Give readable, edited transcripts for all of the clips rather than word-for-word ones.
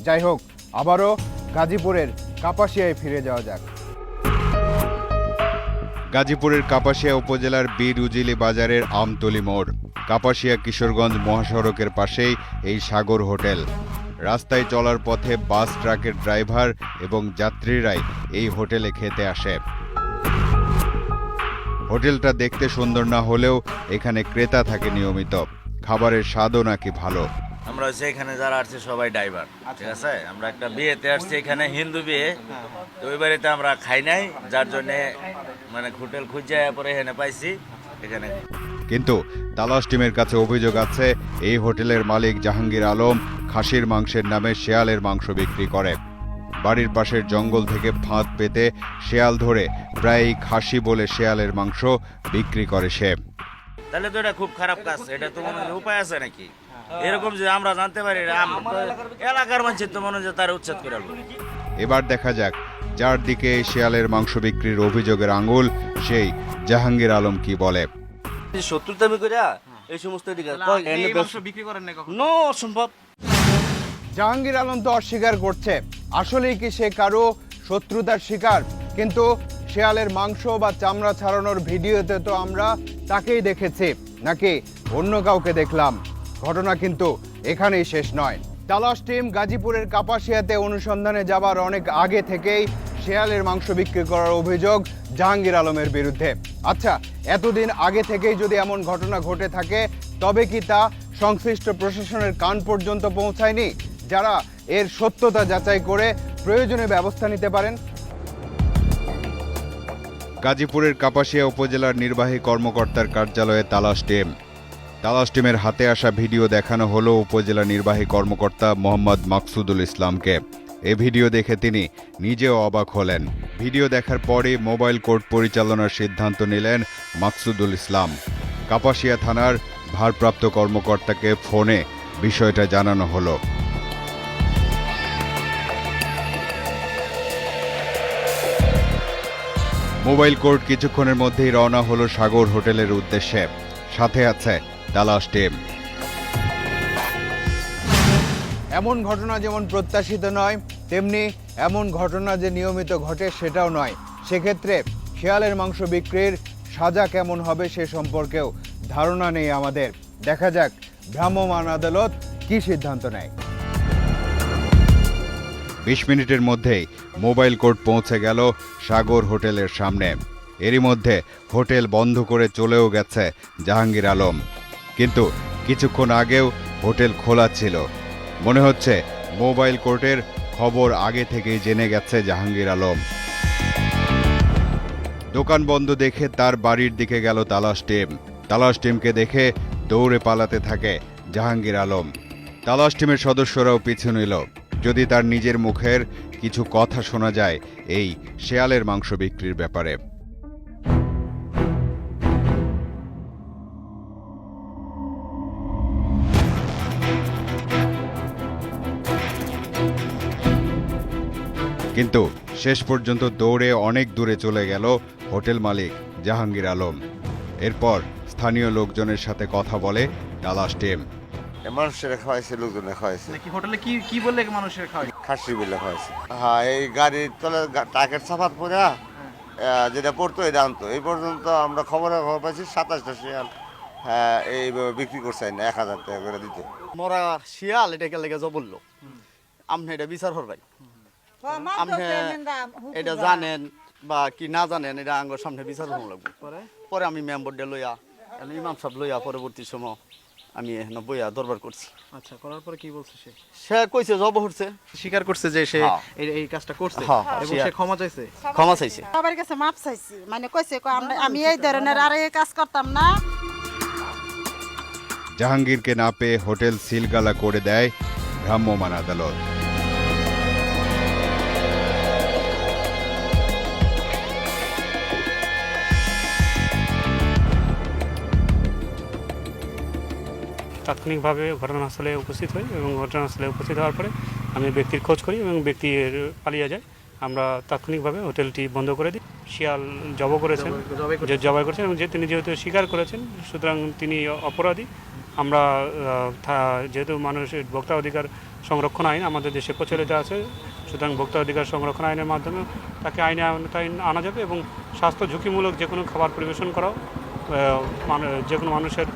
যাই হোক, আবারও গাজীপুরের কাপাসিয়ায় ফিরে যাওয়া যাক। গাজীপুরের কাপাসিয়া উপজেলার বীর উজিলি বাজারের আমতলী মোড়, কাপাসিয়া কিশোরগঞ্জ মহাসড়কের পাশেই এই সাগর হোটেল। রাস্তায় চলার পথে বাস ট্রাকের ড্রাইভার এবং যাত্রীরাই এই হোটেলে খেতে আসে। হোটেলটা দেখতে সুন্দর না হলেও এখানে ক্রেতা থাকে নিয়মিত। খাবারের স্বাদও নাকি ভালো। আমরা হচ্ছে এখানে যারা আসছে সবাই ড্রাইভার, ঠিক আছে। আমরা একটা বিয়েতে আসছি, এখানে হিন্দু বিয়ে, তো ওই বাড়িতে আমরা খাই নাই, যার জন্য মানে হোটেল খুঁজে পরে এখানে পাইছি এখানে। কিন্তু তালাশ টিমের কাছে অভিযোগ আছে, এই হোটেলের মালিক জাহাঙ্গীর আলম খাসির মাংসের নামে শেয়ালের মাংস বিক্রি করে। বাড়ির পাশের জঙ্গল থেকে ফাঁদ পেতে শেয়াল ধরে প্রায়ই খাসি বলে শেয়ালের মাংস বিক্রি করে সে। তাহলে তো এটা খুব খারাপ কাজ, এটা তো মনে হয় উপায় আছে নাকি? এরকম যে আমরা জানতে পারি, এলাকার মানুষের তো মনে হয় তার উচ্ছেদ করে আনবো। এবার দেখা যাক যার দিকে শেয়ালের মাংস বিক্রির অভিযোগের আঙুল, সেই জাহাঙ্গীর আলম কি বলে। শত্রুতামি করে এই সমস্ত বিক্রি করেন না কখন? নো অসম্ভব। জাহাঙ্গীর আলম তো অস্বীকার করছে, আসলেই কি সে কারো শত্রুতার শিকার? কিন্তু শেয়ালের মাংস বা চামড়া ছাড়ানোর ভিডিওতে তো আমরা তাকেই দেখেছি, নাকি অন্য কাউকে দেখলাম? ঘটনা কিন্তু এখানেই শেষ নয়। তালাশ টিম গাজীপুরের কাপাসিয়াতে অনুসন্ধানে যাবার অনেক আগে থেকেই শেয়ালের মাংস বিক্রি করার অভিযোগ জাহাঙ্গীর আলমের বিরুদ্ধে। আচ্ছা, এতদিন আগে থেকেই যদি এমন ঘটনা ঘটে থাকে, তবে কি তা সংশ্লিষ্ট প্রশাসনের কান পর্যন্ত পৌঁছায়নি, যারা এর সত্যতা যাচাই করে প্রয়োজনীয় ব্যবস্থা নিতে পারেন? গাজীপুরের কাপাসিয়া উপজেলার নির্বাহী কর্মকর্তার কার্যালয়ে তালাশ টিম। তালাশ টিমের হাতে আসা ভিডিও দেখানো হলো উপজেলা নির্বাহী কর্মকর্তা মোহাম্মদ মাকসুদুল ইসলামকে। এ ভিডিও দেখে তিনি নিজেও অবাক হলেন। ভিডিও দেখার পরই মোবাইল কোর্ট পরিচালনার সিদ্ধান্ত নিলেন মাকসুদুল ইসলাম। কাপাসিয়া থানার ভারপ্রাপ্ত কর্মকর্তাকে ফোনে বিষয়টা জানানো হলো। মোবাইল কোর্ট কিছুক্ষণের মধ্যেই রওনা হলো সাগর হোটেলের উদ্দেশ্যে। সাথে আছে তালাশ টিম। এমন ঘটনা যেমন প্রত্যাশিত নয়, তেমনি এমন ঘটনা যে নিয়মিত ঘটে সেটাও নয়। সেক্ষেত্রে শেয়ালের মাংস বিক্রির সাজা কেমন হবে সে সম্পর্কেও ধারণা নেই আমাদের। দেখা যাক ভ্রাম্যমাণ আদালত কি সিদ্ধান্ত নেয়। 20 মিনিটের মধ্যেই মোবাইল কোর্ট পৌঁছে গেল সাগর হোটেলের সামনে। এরই মধ্যে হোটেল বন্ধ করে চলেও গেছে জাহাঙ্গীর আলম। কিন্তু কিছুক্ষণ আগেও হোটেল খোলা ছিল। মনে হচ্ছে মোবাইল কোর্টের খবর আগে থেকেই জেনে গেছে জাহাঙ্গীর আলম। দোকান বন্ধ দেখে তার বাড়ির দিকে গেল তালাশ টিম। তালাশ টিমকে দেখে দৌড়ে পালাতে থাকে জাহাঙ্গীর আলম। তালাশ টিমের সদস্যরাও পিছু নিল, যদি তার নিজের মুখের কিছু কথা শোনা যায় এই শেয়ালের মাংস বিক্রির ব্যাপারে। কিন্তু শেষ পর্যন্ত দৌড়ে অনেক দূরে চলে গেল হোটেল মালিক জাহাঙ্গীর আলম। এরপর স্থানীয় লোকজনের সাথে কথা বলে তালাশ টিম। মানুষের খাওয়াইছে, লোকজনে খাওয়াইছে। কি হোটেলে কি বললে মানুষের খাওয়াই? খাসি বিলে খাওয়াইছে। হ্যাঁ, এই গাড়ির তলে টাকের সাফাত পরে যেটা পড়তো এটা আনতো। এই পর্যন্ত আমরা খবর পাইছি 27টা শিয়াল এইভাবে বিক্রি করছে না, 1000 টাকা করে দিতে। মরা শিয়াল এটাকে লেগে বলল, আপনি এটা বিচার করবেন, আপনি এটা জানেন বা কি না জানেন, এটা আঙ্গর সামনে বিচার হওয়া লাগবে। পরে আমি মেম্বারটা লইয়া, ইমাম সাহেব লইয়া পরবর্তী সময় আমি এখানে বইয়া দরবার করছি। আচ্ছা, করার পরে কি বলছে সে? সে কইছে জব হচ্ছে, স্বীকার করছে যে সে হ্যাঁ। এই কাজটা করছে হ্যাঁ, এবং সে ক্ষমা চাইছে। ক্ষমা চাইছে। সবার কাছে মাপ চাইছি, মানে কইছে আমি এই ধরনের আর এই কাজ করতাম না। জাহাঙ্গীরকে না পেয়ে হোটেল সিলগালা করে দেয় ভ্রাম্যমাণ আদালত। তাৎক্ষণিকভাবে ঘটনাস্থলে উপস্থিত হই এবং ঘটনাস্থলে উপস্থিত হওয়ার পরে আমি ব্যক্তির খোঁজ করি এবং ব্যক্তি পালিয়ে যায়। আমরা তাৎক্ষণিকভাবে হোটেলটি বন্ধ করে দিই। শিয়াল জবাই করেছেন এবং তিনি যেহেতু স্বীকার করেছেন, সুতরাং তিনি অপরাধী। আমরা যেহেতু মানুষের ভোক্তা অধিকার সংরক্ষণ আইন আমাদের দেশে প্রচলিত আছে, সুতরাং ভোক্তা অধিকার সংরক্ষণ আইনের মাধ্যমে তাকে আইনে আনা যাবে এবং স্বাস্থ্য ঝুঁকিমূলক যে কোনো খাবার পরিবেশন করাও যে কোনো মানুষের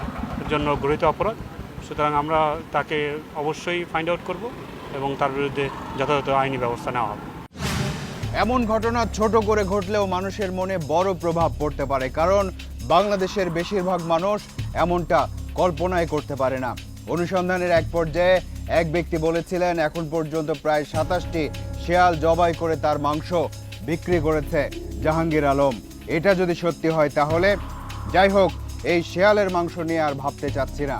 জন্য গৃহীত অপরাধ। সুতরাং আমরা তাকে অবশ্যই ফাইন্ড আউট করব এবং তার বিরুদ্ধে যথাযথ আইনি ব্যবস্থা নেওয়া হবে। এমন ঘটনা ছোট করে ঘটলেও মানুষের মনে বড় প্রভাব পড়তে পারে, কারণ বাংলাদেশের বেশিরভাগ মানুষ এমনটা কল্পনাই করতে পারে না। অনুসন্ধানের এক পর্যায়ে এক ব্যক্তি বলেছিলেন এখন পর্যন্ত প্রায় 27টি শেয়াল জবাই করে তার মাংস বিক্রি করেছে জাহাঙ্গীর আলম। এটা যদি সত্যি হয় তাহলে যাই হোক, এই শেয়ালের মাংস নিয়ে আর ভাবতে চাচ্ছি না।